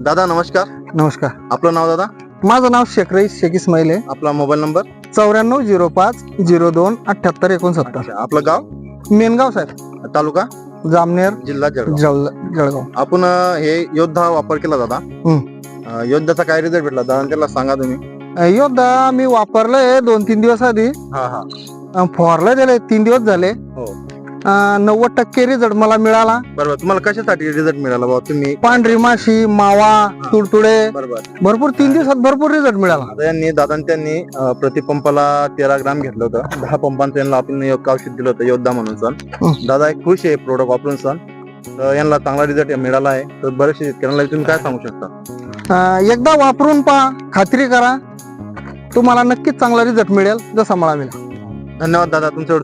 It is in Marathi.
दादा नमस्कार. नमस्कार. आपलं नाव दादा? माझं नाव शेख रईस शेख इस्माईल आहे. आपला मोबाईल नंबर? 9405027869. आपलं गाव? मेनगाव साहेब, तालुका? जामनेर, जिल्हा जळगाव. जळगाव. आपण हे योद्धा वापर केला दादा. योद्धाचा काय रिझल्ट भेटला दादा त्याला सांगा तुम्ही. योद्धा मी वापरलंय 2-3 दिवस आधी. फवारलं त्याला 3 दिवस झाले. हो. 90% रिझल्ट मला मिळाला. बरोबर. तुम्हाला कशासाठी रिझल्ट मिळाला बाबा? तुम्ही पांढरी माशी, मावा, तुडतुडे, बरोबर भरपूर 3 दिवसात भरपूर रिझल्ट मिळाला. आता यांनी त्यांनी प्रति पंपाला 13 ग्राम घेतलं होतं. 10 पंपांचं यांना आपण एक औषध दिलं होतं योद्धा म्हणून सण. दादा एक खुश आहे प्रोडक्ट वापरून सण. यांना चांगला रिझल्ट मिळाला आहे. तर बरेचसे शेतकऱ्यांना तुम्ही काय सांगू शकता? एकदा वापरून पहा, खात्री करा, तुम्हाला नक्कीच चांगला रिझल्ट मिळेल जसा मला मिळाला. धन्यवाद दादा तुमच्यावर.